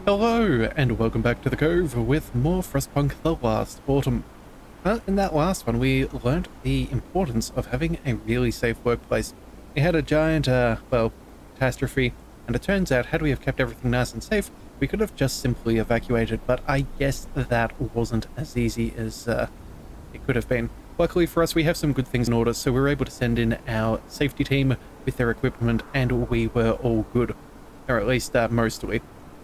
Hello, and welcome back to the Cove with more Frostpunk the last autumn. In that last one, we learnt the importance of having a really safe workplace. We had a giant, catastrophe, and it turns out had we have kept everything nice and safe, we could have just simply evacuated, but I guess that wasn't as easy as it could have been. Luckily for us, we have some good things in order, so we were able to send in our safety team with their equipment, and we were all good. Or at least, mostly.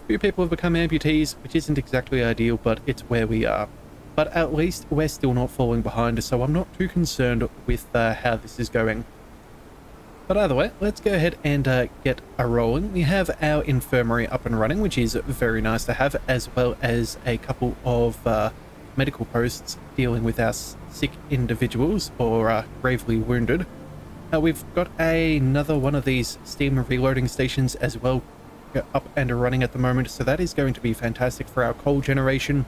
Few people have become amputees, which isn't exactly ideal, but it's where we are. But at least we're still not falling behind, so I'm not too concerned with how this is going. But either way, let's go ahead and get a rolling. We have our infirmary up and running, which is very nice to have, as well as a couple of medical posts dealing with our sick individuals or gravely wounded. We've got another one of these steam reloading stations as well up and running at the moment, so that is going to be fantastic for our coal generation,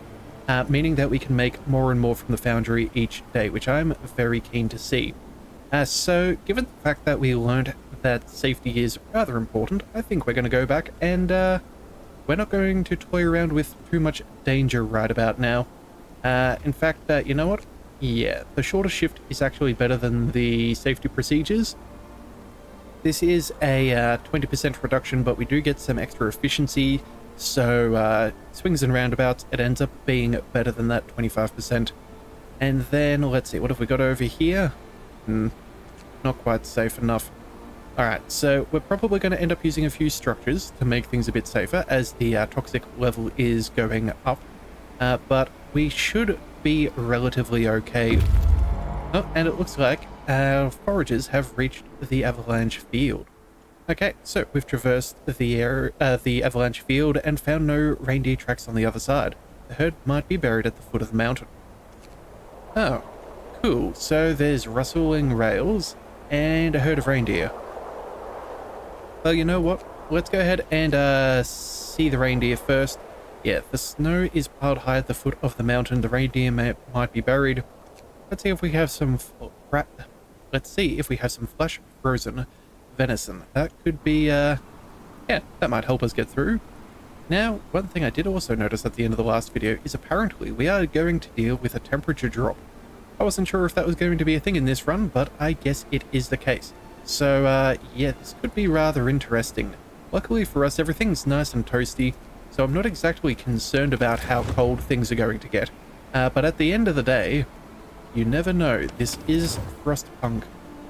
meaning that we can make more and more from the foundry each day, which I'm very keen to see. So given the fact that we learned that safety is rather important, I think we're going to go back and we're not going to toy around with too much danger right about now. In fact, you know what? Yeah, the shorter shift is actually better than the safety procedures. This is a 20% reduction, but we do get some extra efficiency, so swings and roundabouts, it ends up being better than that 25%. And then, let's see, what have we got over here? Not quite safe enough. Alright, so we're probably going to end up using a few structures to make things a bit safer, as the toxic level is going up. But we should be relatively okay. Oh, and it looks like our foragers have reached the avalanche field. Okay, so we've traversed the avalanche field and found no reindeer tracks on the other side. The herd might be buried at the foot of the mountain. Oh, cool. So there's rustling rails and a herd of reindeer. Well, you know what? Let's go ahead and see the reindeer first. Yeah, the snow is piled high at the foot of the mountain. The reindeer might be buried. Let's see if we have some flesh frozen venison. That could be, yeah, that might help us get through. Now, one thing I did also notice at the end of the last video is apparently we are going to deal with a temperature drop. I wasn't sure if that was going to be a thing in this run, but I guess it is the case. So, yeah, this could be rather interesting. Luckily for us, everything's nice and toasty, so I'm not exactly concerned about how cold things are going to get. But at the end of the day, you never know. This is Frostpunk.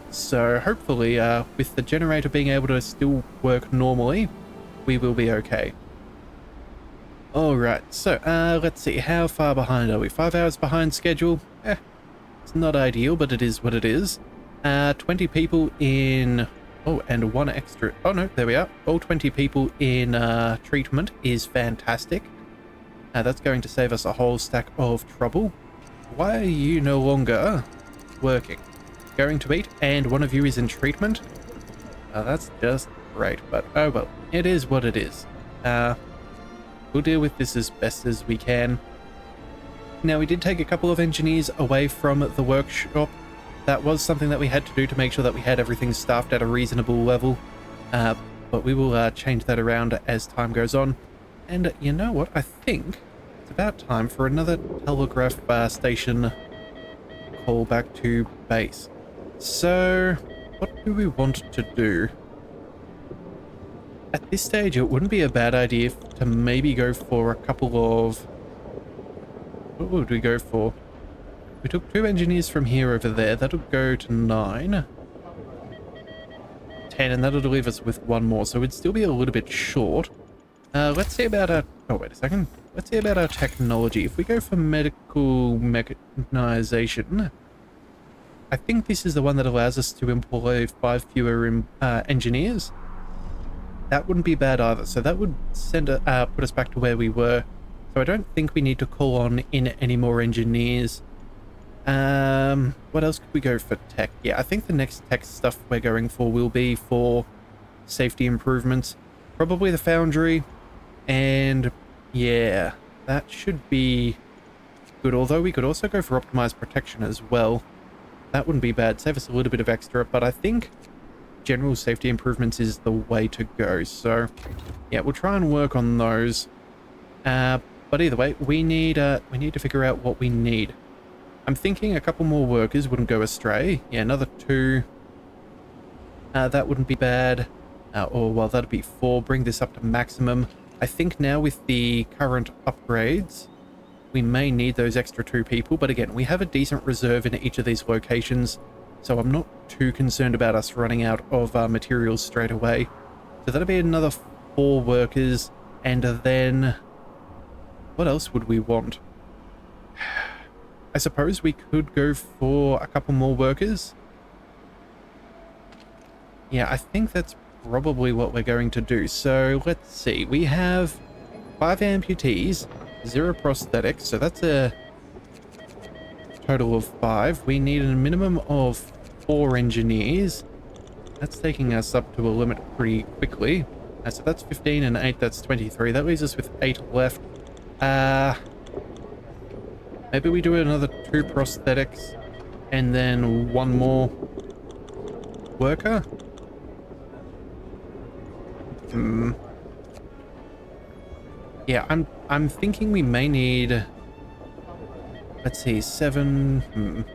So hopefully, with the generator being able to still work normally, we will be okay. Alright, so let's see. How far behind are we? 5 hours behind schedule? It's not ideal, but it is what it is. 20 people in... Oh, and one extra... Oh no, there we are. All 20 people in treatment is fantastic. That's going to save us a whole stack of trouble. Why are you no longer working? Going to eat, and one of you is in treatment? That's just great, but oh well, it is what it is. We'll deal with this as best as we can. Now, we did take a couple of engineers away from the workshop. That was something that we had to do to make sure that we had everything staffed at a reasonable level. But we will change that around as time goes on. And you know what? I think it's about time for another telegraph station call back to base. So, what do we want to do? At this stage, it wouldn't be a bad idea to maybe go for a couple of... What would we go for? We took 2 engineers from here over there. That'll go to 9. 10, and that'll leave us with 1 more. So we'd still be a little bit short. Let's see about our... Oh, wait a second. Let's see about our technology. If we go for medical mechanization, I think this is the one that allows us to employ 5 fewer engineers. That wouldn't be bad either. So that would put us back to where we were. So I don't think we need to call on in any more engineers. What else could we go for tech? Yeah, I think the next tech stuff we're going for will be for safety improvements. Probably the foundry. And yeah, that should be good. Although we could also go for optimized protection as well. That wouldn't be bad. Save us a little bit of extra, but I think general safety improvements is the way to go. So yeah, we'll try and work on those. But either way, we need to figure out what we need. I'm thinking a couple more workers wouldn't go astray. Yeah, another 2. That wouldn't be bad. Or, well, that'd be 4. Bring this up to maximum. I think now with the current upgrades, we may need those extra 2 people. But again, we have a decent reserve in each of these locations, so I'm not too concerned about us running out of materials straight away. So that'll be another 4 workers. And then, what else would we want? I suppose we could go for a couple more workers. Yeah, I think that's probably what we're going to do. So let's see. We have 5 amputees, 0 prosthetics. So that's a total of 5. We need a minimum of 4 engineers. That's taking us up to a limit pretty quickly. So that's 15 and 8, that's 23. That leaves us with 8 left. Maybe we do another 2 prosthetics and then 1 more worker. Yeah, I'm thinking we may need, let's see, 7.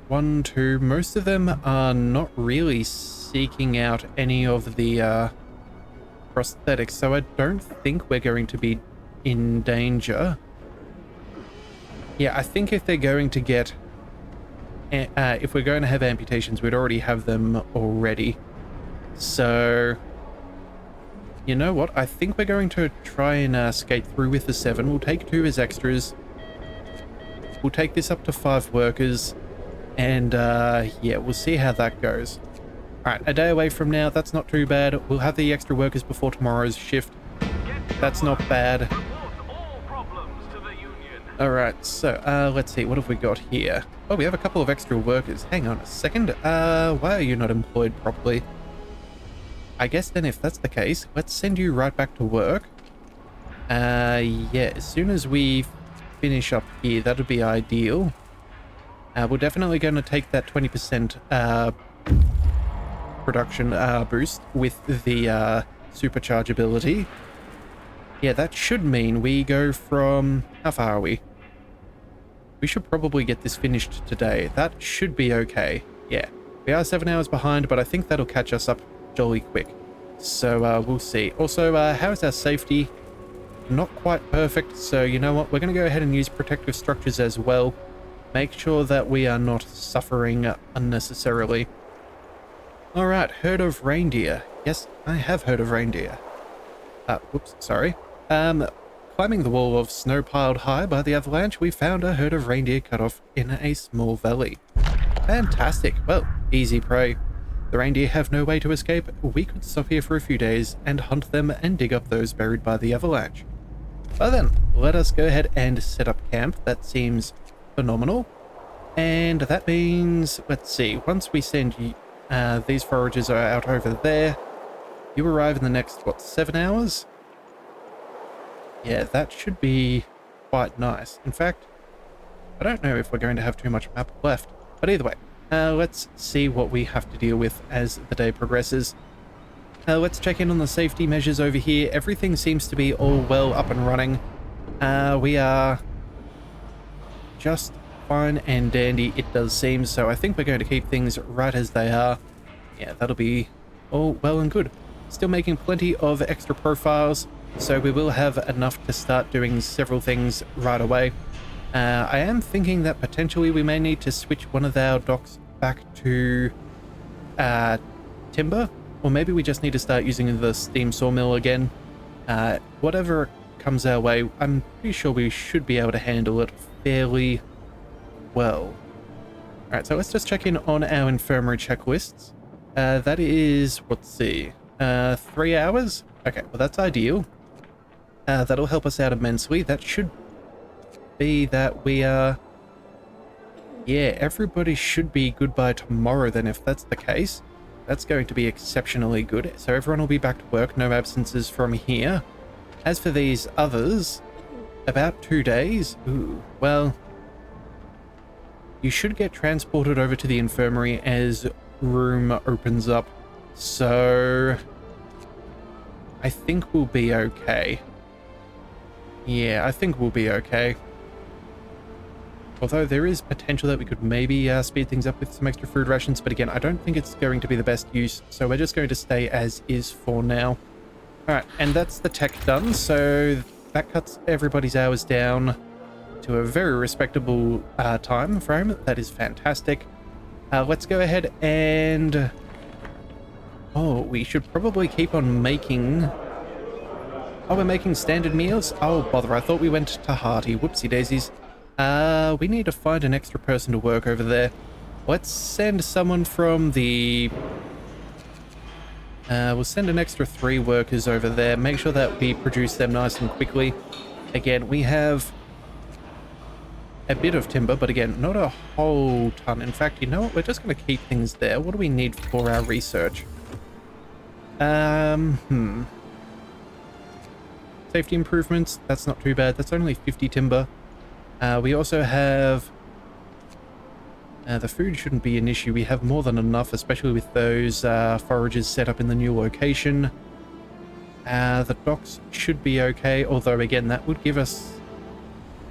1, 2. Most of them are not really seeking out any of the prosthetics, so I don't think we're going to be in danger. Yeah, I think if they're going to get, if we're going to have amputations, we'd already have them already. So, you know what? I think we're going to try and skate through with the 7. We'll take 2 as extras. We'll take this up to 5 workers. And, yeah, we'll see how that goes. Alright, a day away from now, that's not too bad. We'll have the extra workers before tomorrow's shift. That's not bad. Alright, so, let's see, what have we got here? Oh, we have a couple of extra workers. Hang on a second. Why are you not employed properly? I guess then if that's the case, let's send you right back to work. Yeah, as soon as we finish up here, that would be ideal. We're definitely going to take that 20% production boost with the supercharge ability. Yeah, that should mean we go from... How far are we? We should probably get this finished today. That should be okay. Yeah, we are 7 hours behind, but I think that'll catch us up jolly quick. So we'll see. Also, how's our safety? Not quite perfect, so you know what? We're going to go ahead and use protective structures as well. Make sure that we are not suffering unnecessarily. Alright, herd of reindeer. Yes, I have heard of reindeer. Whoops, sorry. Climbing the wall of snow piled high by the avalanche, we found a herd of reindeer cut off in a small valley. Fantastic. Well, easy prey. The reindeer have no way to escape. We could stop here for a few days and hunt them and dig up those buried by the avalanche. Well then, let us go ahead and set up camp. That seems phenomenal. And that means, let's see, once we send you, these foragers are out over there, you arrive in the next, what, 7 hours? Yeah, that should be quite nice. In fact, I don't know if we're going to have too much map left. But either way, let's see what we have to deal with as the day progresses. Let's check in on the safety measures over here. Everything seems to be all well up and running. We are just fine and dandy, it does seem. So I think we're going to keep things right as they are. Yeah, that'll be all well and good. Still making plenty of extra profiles, so we will have enough to start doing several things right away. I am thinking that potentially we may need to switch one of our docks back to timber, or maybe we just need to start using the steam sawmill again. Whatever comes our way, I'm pretty sure we should be able to handle it fairly well. Alright, so let's just check in on our infirmary checklists. That is, let's see, 3 hours? Okay, well that's ideal. That'll help us out immensely. That should be that we are... Yeah, everybody should be good by tomorrow then, if that's the case. That's going to be exceptionally good. So everyone will be back to work, no absences from here. As for these others, about 2 days. Ooh, well... You should get transported over to the infirmary as room opens up. So... I think we'll be okay. Yeah, I think we'll be okay. Although there is potential that we could maybe speed things up with some extra food rations, but again, I don't think it's going to be the best use, so we're just going to stay as is for now. Alright, and that's the tech done, so that cuts everybody's hours down to a very respectable time frame. That is fantastic. Let's go ahead and... Oh, we should probably keep on making... Oh, we're making standard meals? Oh, bother, I thought we went to hearty. Whoopsie daisies. We need to find an extra person to work over there. Let's send someone from the... we'll send an extra 3 workers over there. Make sure that we produce them nice and quickly. Again, we have a bit of timber, but again, not a whole ton. In fact, you know what? We're just going to keep things there. What do we need for our research? Safety improvements. That's not too bad. That's only 50 timber. We also have... the food shouldn't be an issue. We have more than enough, especially with those forages set up in the new location. The docks should be okay, although again, that would give us...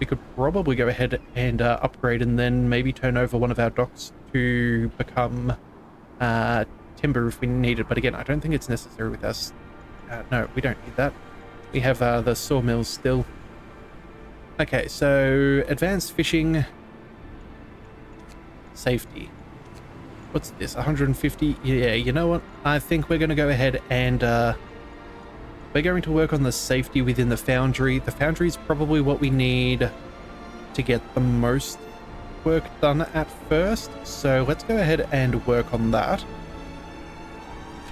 We could probably go ahead and upgrade and then maybe turn over one of our docks to become timber if we need it. But again, I don't think it's necessary with us. No, we don't need that. We have the sawmills still. Okay, so advanced fishing, safety. What's this, 150? Yeah, you know what? I think we're going to go ahead and we're going to work on the safety within the foundry. The foundry is probably what we need to get the most work done at first. So let's go ahead and work on that.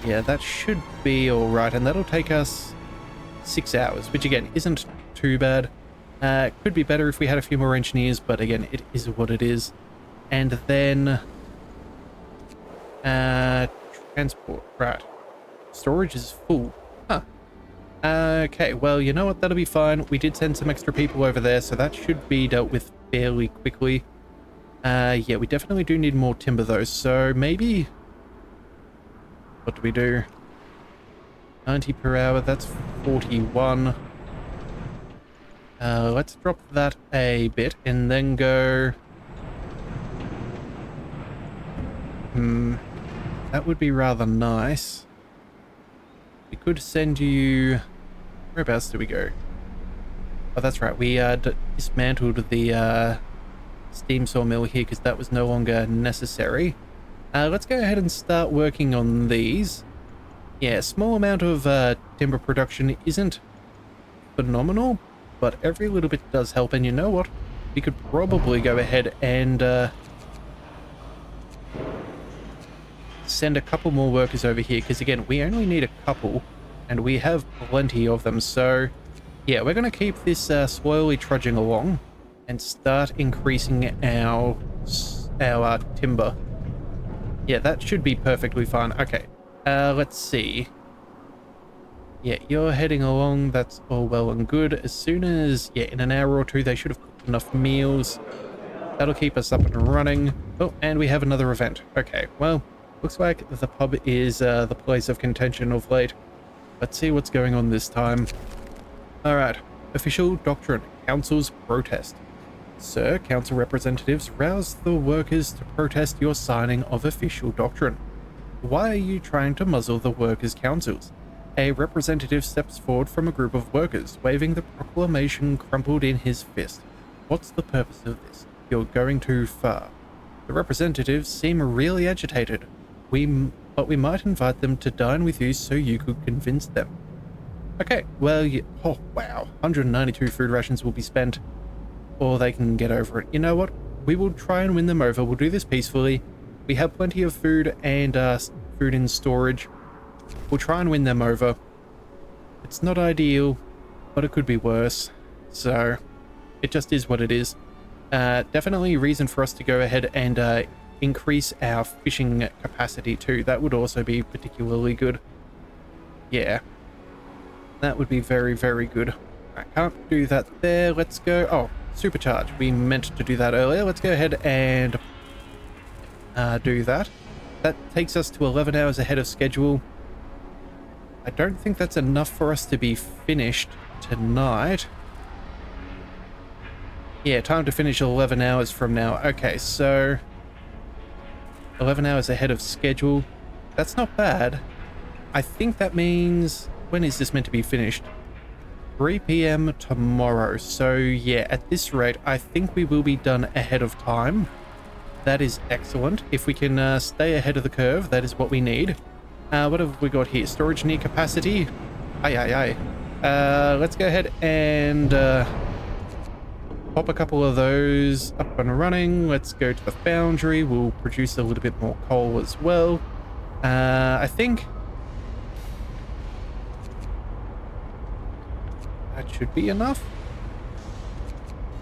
Yeah, that should be all right, and that'll take us 6 hours, which again isn't too bad. Could be better if we had a few more engineers, but again, it is what it is. And then transport, right. Storage is full. Huh. Okay, well, you know what? That'll be fine. We did send some extra people over there, so that should be dealt with fairly quickly. Yeah, we definitely do need more timber, though, so maybe... What do we do? 90 per hour, that's 41. Let's drop that a bit and then go... That would be rather nice. We could send you... Whereabouts do we go? Oh, that's right. We dismantled the steam sawmill here because that was no longer necessary. Let's go ahead and start working on these. Yeah, small amount of timber production isn't phenomenal, but every little bit does help. And you know what? We could probably go ahead and send a couple more workers over here, because again, we only need a couple, and we have plenty of them. So yeah, we're going to keep this slowly trudging along and start increasing our timber. Yeah, that should be perfectly fine. Okay, let's see. Yeah, you're heading along. That's all well and good. As soon as, yeah, in an hour or two, they should have cooked enough meals. That'll keep us up and running. Oh, and we have another event. Okay, well, looks like the pub is the place of contention of late. Let's see what's going on this time. Alright, official doctrine. Council's protest. Sir, council representatives, rouse the workers to protest your signing of official doctrine. Why are you trying to muzzle the workers' councils? A representative steps forward from a group of workers, waving the proclamation crumpled in his fist. What's the purpose of this? You're going too far. The representatives seem really agitated. But we might invite them to dine with you so you could convince them. Okay, well, oh wow, 192 food rations will be spent, or they can get over it. You know what? We will try and win them over. We'll do this peacefully. We have plenty of food and food in storage. We'll try and win them over. It's not ideal, but it could be worse. So, it just is what it is. Definitely a reason for us to go ahead and increase our fishing capacity too. That would also be particularly good. Yeah. That would be very, very good. I can't do that there. Let's go... Oh, supercharge. We meant to do that earlier. Let's go ahead and do that. That takes us to 11 hours ahead of schedule. I don't think that's enough for us to be finished tonight. Yeah, time to finish 11 hours from now. Okay, so 11 hours ahead of schedule. That's not bad. I think that means... When is this meant to be finished? 3 p.m. tomorrow. So yeah, at this rate, I think we will be done ahead of time. That is excellent. If we can stay ahead of the curve, that is what we need. What have we got here? Storage near capacity. Let's go ahead and pop a couple of those up and running. Let's go to the foundry. We'll produce a little bit more coal as well. I think that should be enough.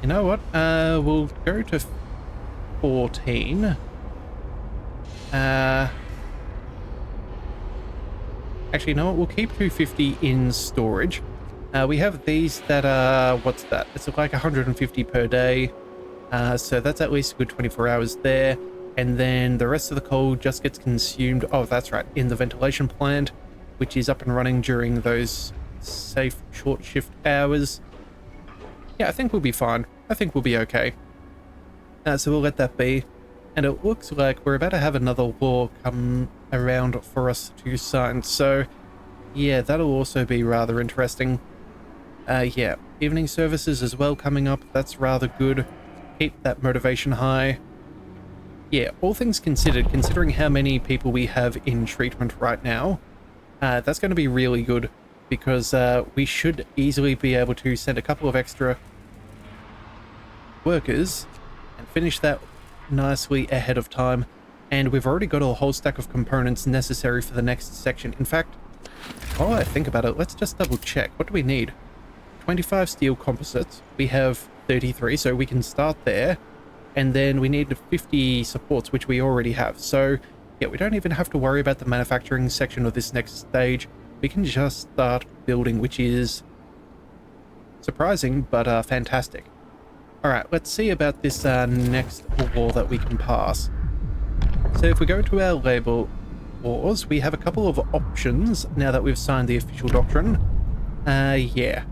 You know what? We'll go to 14. Actually, you know what? We'll keep 250 in storage. We have these that are... What's that? It's like 150 per day. So that's at least a good 24 hours there. And then the rest of the coal just gets consumed... Oh, that's right. In the ventilation plant, which is up and running during those safe short shift hours. Yeah, I think we'll be fine. I think we'll be okay. So we'll let that be. And it looks like we're about to have another law come around for us to sign. So, yeah, that'll also be rather interesting. Yeah, evening services as well coming up. That's rather good. Keep that motivation high. Yeah, all things considered, considering how many people we have in treatment right now, that's going to be really good because we should easily be able to send a couple of extra workers and finish that nicely ahead of time. And we've already got a whole stack of components necessary for the next section. In fact, while I think about it, let's just double check. What do we need? 25 steel composites. We have 33, so we can start there. And then we need 50 supports, which we already have. So, yeah, we don't even have to worry about the manufacturing section of this next stage. We can just start building, which is surprising, but fantastic. Alright, let's see about this next law that we can pass. So if we go to our labor laws, we have a couple of options now that we've signed the official doctrine. Yeah.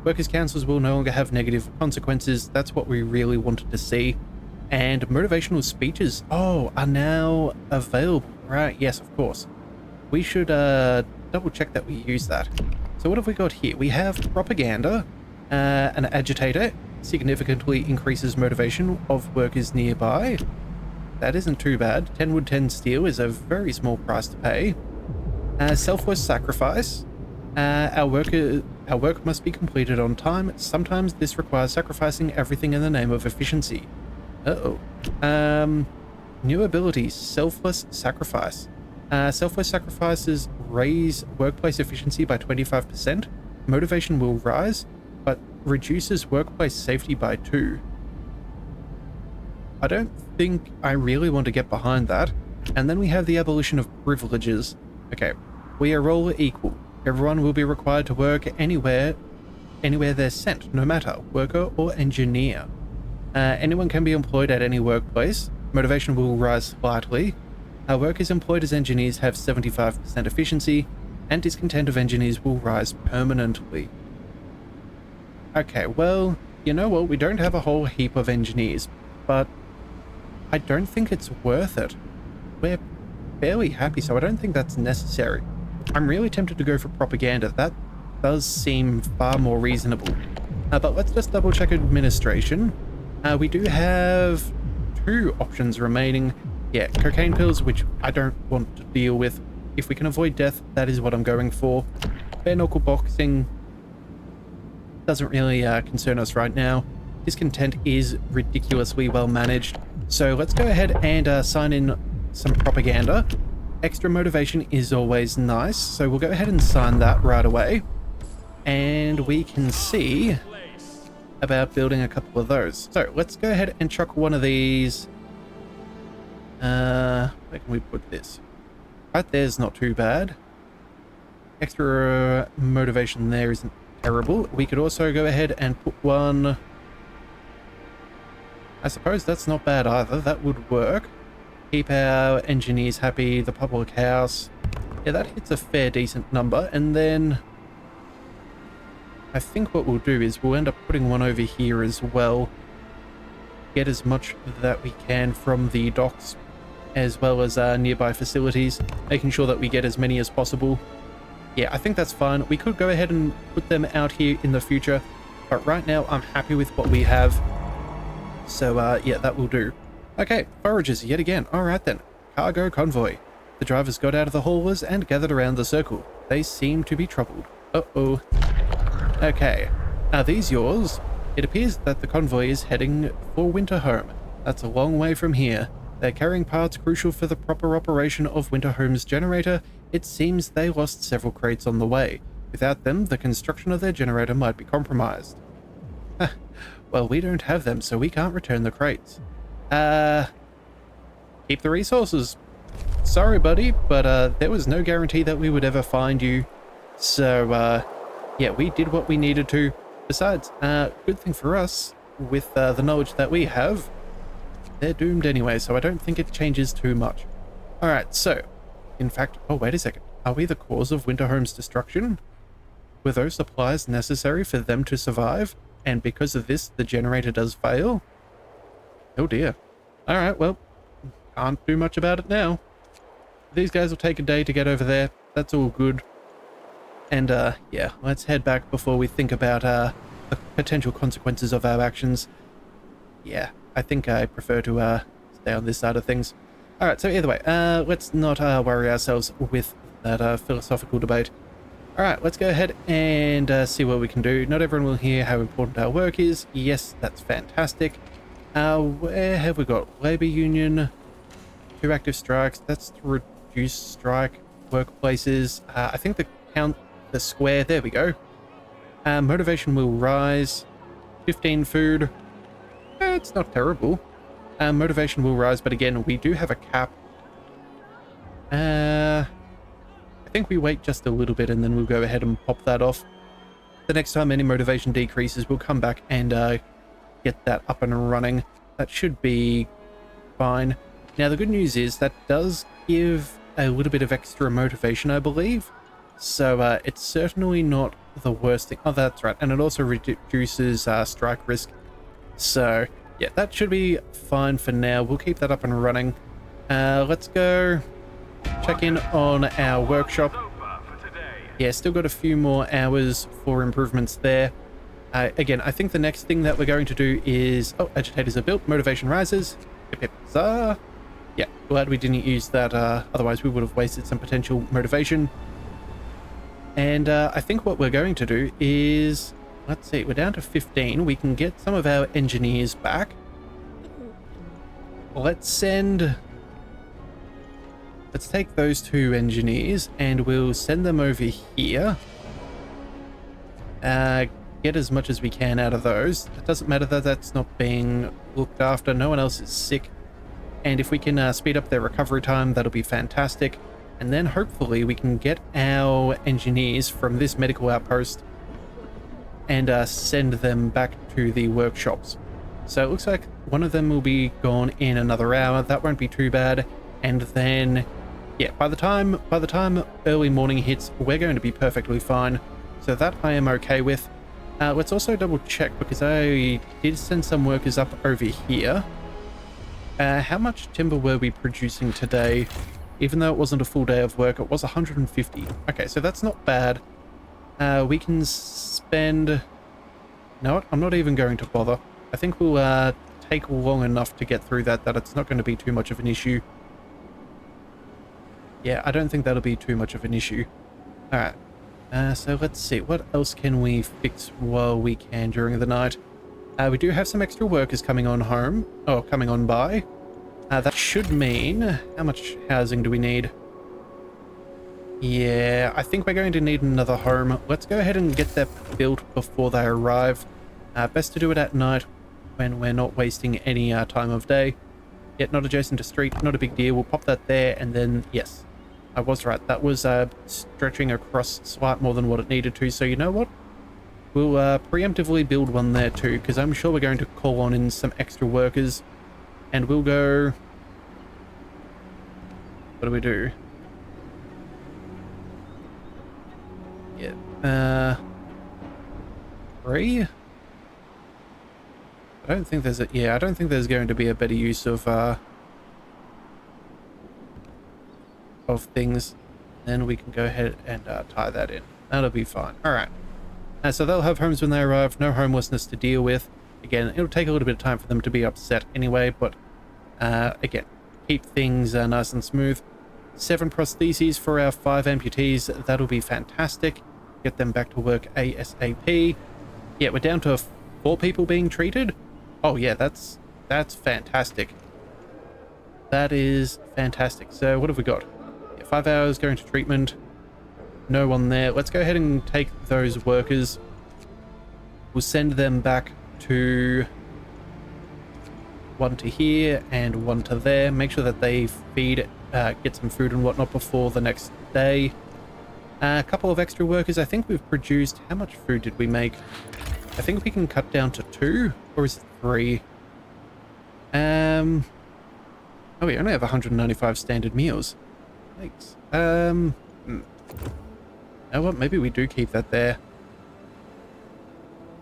Workers' councils will no longer have negative consequences. That's what we really wanted to see. And motivational speeches, are now available. Right, yes, of course. We should double check that we use that. So what have we got here? We have propaganda, an agitator, significantly increases motivation of workers nearby. That isn't too bad. 10 wood, 10 steel is a very small price to pay. Selfless sacrifice. Our work must be completed on time. Sometimes this requires sacrificing everything in the name of efficiency. New abilities. Selfless sacrifice. Selfless sacrifices raise workplace efficiency by 25%. Motivation will rise, but reduces workplace safety by 2. I don't think I really want to get behind that. And then we have the abolition of privileges. Okay, we are all equal. Everyone will be required to work anywhere they're sent, no matter worker or engineer. Anyone can be employed at any workplace. Motivation will rise slightly. Workers employed as engineers have 75% efficiency, and discontent of engineers will rise permanently. Okay, well, you know what? We don't have a whole heap of engineers, but I don't think it's worth it. We're fairly happy, so I don't think that's necessary. I'm really tempted to go for propaganda. That does seem far more reasonable. But let's just double check administration. We do have 2 options remaining. Yeah, cocaine pills, which I don't want to deal with. If we can avoid death, that is what I'm going for. Bare knuckle boxing doesn't really concern us right now. Discontent is ridiculously well managed. So let's go ahead and sign in some propaganda. Extra motivation is always nice, so we'll go ahead and sign that right away. And we can see about building a couple of those. So let's go ahead and chuck one of these. Where can we put this? Right there's not too bad. Extra motivation there isn't terrible. We could also go ahead and put one... I suppose that's not bad either. That would work. Keep our engineers happy. The public house. Yeah, that hits a fair decent number. And then I think what we'll do is we'll end up putting one over here as well. Get as much that we can from the docks as well as nearby facilities, making sure that we get as many as possible. Yeah, I think that's fine. We could go ahead and put them out here in the future, but right now I'm happy with what we have. So yeah, that will do. Okay, forages yet again. All right then. Cargo convoy. The drivers got out of the haulers and gathered around the circle. They seem to be troubled. Uh-oh. Okay. Are these yours? It appears that the convoy is heading for Winterhome. That's a long way from here. They're carrying parts crucial for the proper operation of Winterhome's generator. It seems they lost several crates on the way. Without them, the construction of their generator might be compromised. Well, we don't have them, so we can't return the crates. Keep the resources. Sorry, buddy, but there was no guarantee that we would ever find you. So, yeah, we did what we needed to. Besides, good thing for us, with the knowledge that we have, they're doomed anyway, so I don't think it changes too much. Alright, so, in fact, oh, wait a second. Are we the cause of Winterhome's destruction? Were those supplies necessary for them to survive? And because of this, the generator does fail? Oh dear. Alright, well, can't do much about it now. These guys will take a day to get over there. That's all good. And, yeah, let's head back before we think about, the potential consequences of our actions. Yeah, I think I prefer to, stay on this side of things. Alright, so either way, let's not, worry ourselves with that, philosophical debate. Alright, let's go ahead and, see what we can do. Not everyone will hear how important our work is. Yes, that's fantastic. Where have we got? Labour Union, 2 active strikes. That's to reduce strike workplaces. I think the square, there we go. Motivation will rise. 15 food. It's not terrible. Motivation will rise, but again, we do have a cap. I think we wait just a little bit and then we'll go ahead and pop that off. The next time any motivation decreases, we'll come back and get that up and running. That should be fine. Now, the good news is that does give a little bit of extra motivation, I believe. So it's certainly not the worst thing. Oh, that's right. And it also reduces strike risk. So yeah, that should be fine for now. We'll keep that up and running. Let's go check in on our workshop. Yeah, still got a few more hours for improvements there. Again, I think the next thing that we're going to do is... Oh, agitators are built. Motivation rises. Hip, hip, huzzah. Yeah, glad we didn't use that. Otherwise, we would have wasted some potential motivation. And I think what we're going to do is... Let's see, we're down to 15. We can get some of our engineers back. Let's take those 2 engineers and we'll send them over here. Get as much as we can out of those. It doesn't matter that that's not being looked after. No one else is sick. And if we can speed up their recovery time, that'll be fantastic. And then hopefully we can get our engineers from this medical outpost and send them back to the workshops. So it looks like one of them will be gone in another hour. That won't be too bad. And then, yeah, by the time early morning hits, we're going to be perfectly fine. So that I am okay with. Let's also double check, because I did send some workers up over here. How much timber were we producing today? Even though it wasn't a full day of work, it was 150. Okay, so that's not bad. We can spend... No, I'm not even going to bother. I think we'll take long enough to get through that it's not going to be too much of an issue. Yeah, I don't think that'll be too much of an issue. Alright. So let's see. What else can we fix while we can during the night? We do have some extra workers coming on home. Oh, coming on by. That should mean... How much housing do we need? Yeah, I think we're going to need another home. Let's go ahead and get that built before they arrive. Best to do it at night when we're not wasting any time of day. Yet not adjacent to street, not a big deal. We'll pop that there and then, yes, I was right. That was stretching across slight more than what it needed to. So you know what? We'll preemptively build one there too, because I'm sure we're going to call on in some extra workers. And we'll go... What do we do? Yeah. 3? I don't think there's a... Yeah, I don't think there's going to be a better use of things. Then we can go ahead and tie that in. That'll be fine. Alright. So they'll have homes when they arrive. No homelessness to deal with. Again, it'll take a little bit of time for them to be upset anyway, but again, keep things nice and smooth. 7 prostheses for our 5 amputees. That'll be fantastic. Get them back to work ASAP. Yeah, we're down to 4 people being treated. Oh yeah, that's fantastic. That is fantastic. So what have we got? Yeah, 5 hours going to treatment. No one there. Let's go ahead and take those workers. We'll send them back to... 1 to here and 1 to there. Make sure that they feed, get some food and whatnot before the next day. A couple of extra workers. I think we've produced... How much food did we make? I think we can cut down to 2, or is it 3? Oh, we only have 195 standard meals. Thanks. You know what? Maybe we do keep that there.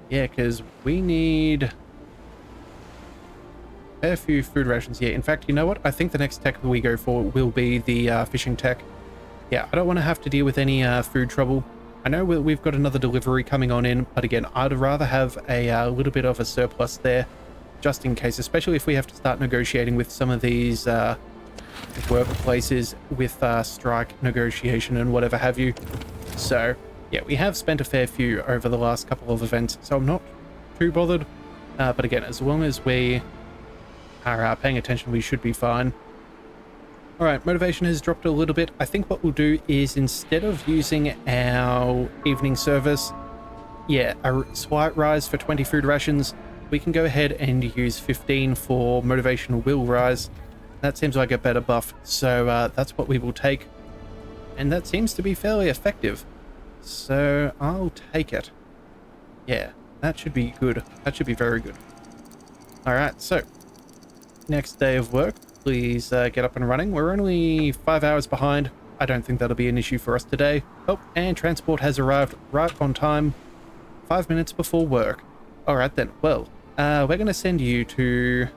Yeah, because we need... a few food rations here. In fact, you know what? I think the next tech we go for will be the fishing tech. Yeah, I don't want to have to deal with any food trouble. I know we've got another delivery coming on in, but again, I'd rather have a little bit of a surplus there, just in case, especially if we have to start negotiating with some of these workplaces with strike negotiation and whatever have you. So, yeah, we have spent a fair few over the last couple of events, so I'm not too bothered. But again, as long as we are paying attention, we should be fine. Alright, motivation has dropped a little bit. I think what we'll do is, instead of using our evening service, yeah, a slight rise for 20 food rations, we can go ahead and use 15 for motivation will rise. That seems like a better buff, so that's what we will take. And that seems to be fairly effective. So I'll take it. Yeah, that should be good. That should be very good. Alright, so next day of work. Please get up and running. We're only 5 hours behind. I don't think that'll be an issue for us today. Oh, and transport has arrived right on time. 5 minutes before work. Alright then, well, we're going to send you to...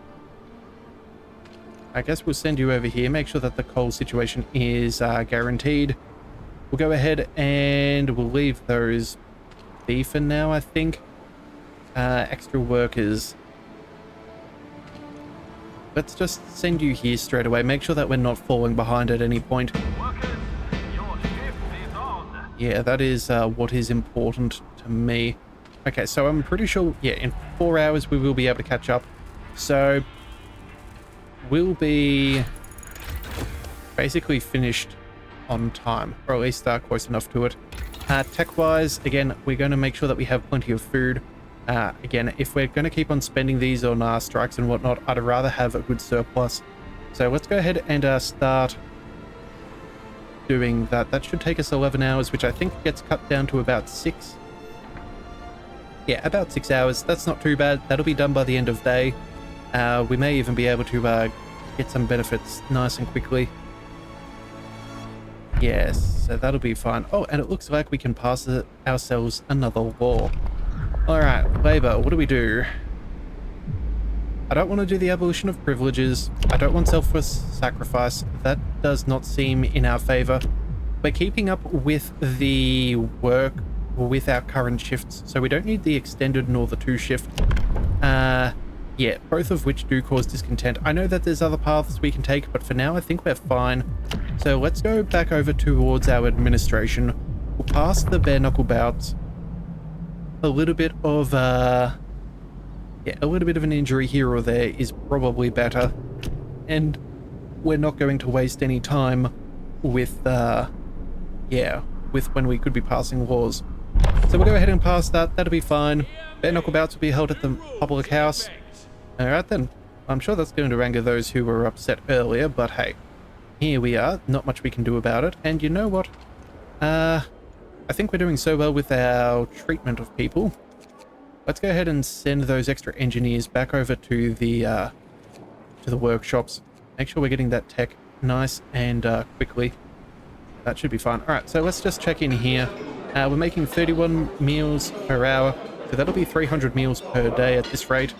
I guess we'll send you over here. Make sure that the coal situation is guaranteed. We'll go ahead and we'll leave those be for now, I think. Extra workers... Let's just send you here straight away. Make sure that we're not falling behind at any point. Workers, your shift is on. Yeah, that is what is important to me. Okay, so I'm pretty sure, yeah, in 4 hours we will be able to catch up. So we'll be basically finished on time, or at least close enough to it. Tech-wise, again, we're going to make sure that we have plenty of food. Again, if we're going to keep on spending these on strikes and whatnot, I'd rather have a good surplus. So let's go ahead and start doing that. That should take us 11 hours, which I think gets cut down to about 6. Yeah, about 6 hours. That's not too bad. That'll be done by the end of day. We may even be able to get some benefits nice and quickly. Yes, so that'll be fine. Oh, and it looks like we can pass ourselves another law. Alright, Labour, what do we do? I don't want to do the abolition of privileges. I don't want selfless sacrifice. That does not seem in our favour. We're keeping up with the work with our current shifts, so we don't need the extended nor the 2 shift. Yeah, both of which do cause discontent. I know that there's other paths we can take, but for now I think we're fine. So let's go back over towards our administration. We'll pass the bare knuckle bouts. A little bit of a little bit of an injury here or there is probably better, and we're not going to waste any time with with when we could be passing laws. So we'll go ahead and pass that. That'll be fine. Bare knuckle bouts will be held at the public house. Alright then. I'm sure that's going to anger those who were upset earlier, but hey, here we are. Not much we can do about it. And you know what? I think we're doing so well with our treatment of people. Let's go ahead and send those extra engineers back over to the workshops. Make sure we're getting that tech nice and quickly. That should be fine. All right, so let's just check in here. We're making 31 meals per hour, so that'll be 300 meals per day at this rate.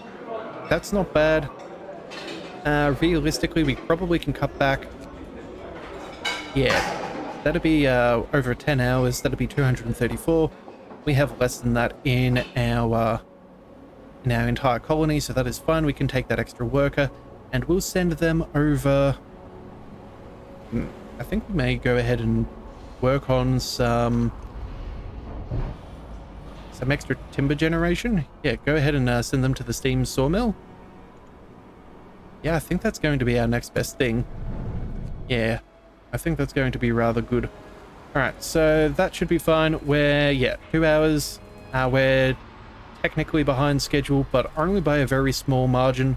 That's not bad. Realistically, we probably can cut back. Yeah, that'll be over 10 hours. That'll be 234. We have less than that in our entire colony, so that is fine. We can take that extra worker, and we'll send them over. I think we may go ahead and work on some extra timber generation. Yeah, go ahead and send them to the steam sawmill. Yeah, I think that's going to be our next best thing. Yeah, I think that's going to be rather good. Alright, so that should be fine. We're, 2 hours. We're technically behind schedule, but only by a very small margin.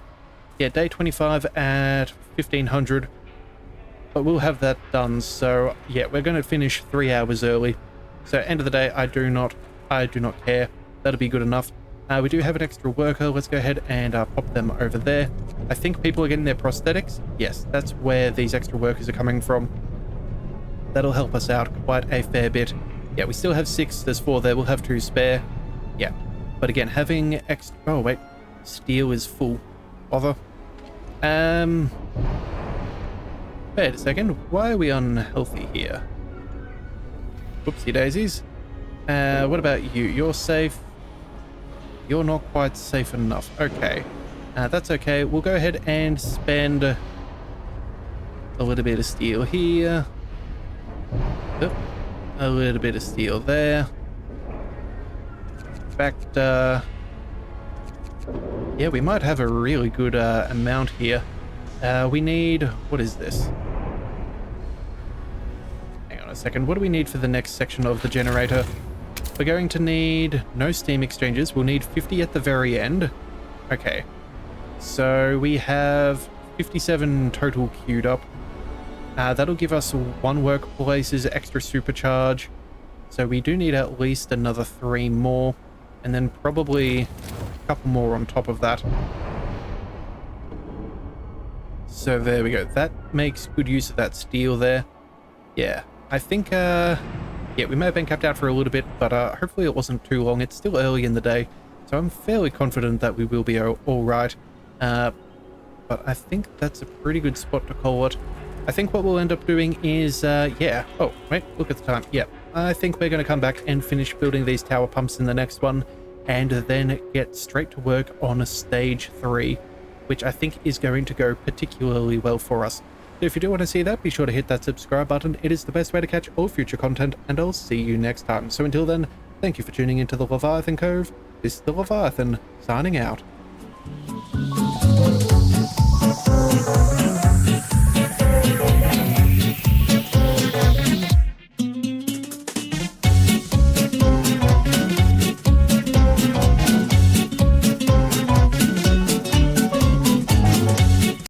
Yeah, day 25 at 1500. But we'll have that done, so yeah, we're going to finish 3 hours early. So end of the day, I do not care. That'll be good enough. We do have an extra worker. Let's go ahead and pop them over there. I think people are getting their prosthetics. Yes, that's where these extra workers are coming from. That'll help us out quite a fair bit. Yeah, we still have 6. There's 4 there. We'll have 2 spare. Yeah, but again, having extra... Oh, wait. Steel is full. Bother. Wait a second. Why are we unhealthy here? Whoopsie daisies. What about you? You're safe. You're not quite safe enough. Okay. That's okay. We'll go ahead and spend a little bit of steel here. Oop. A little bit of steel there. In fact, yeah, we might have a really good amount here. We need... What is this? Hang on a second. What do we need for the next section of the generator? We're going to need no steam exchangers. We'll need 50 at the very end. Okay. So we have 57 total queued up. That'll give us 1 workplace's extra supercharge. So we do need at least another 3 more. And then probably a couple more on top of that. So there we go. That makes good use of that steel there. Yeah. I think... Yeah, we may have been kept out for a little bit, but hopefully it wasn't too long. It's still early in the day, so I'm fairly confident that we will be all right. But I think that's a pretty good spot to call it. I think what we'll end up doing is, yeah. Oh, wait, look at the time. Yeah, I think we're going to come back and finish building these tower pumps in the next one, and then get straight to work on stage 3, which I think is going to go particularly well for us. So if you do want to see that, be sure to hit that subscribe button. It is the best way to catch all future content, and I'll see you next time. So until then, thank you for tuning into the Leviathan Cove. This is the Leviathan, signing out.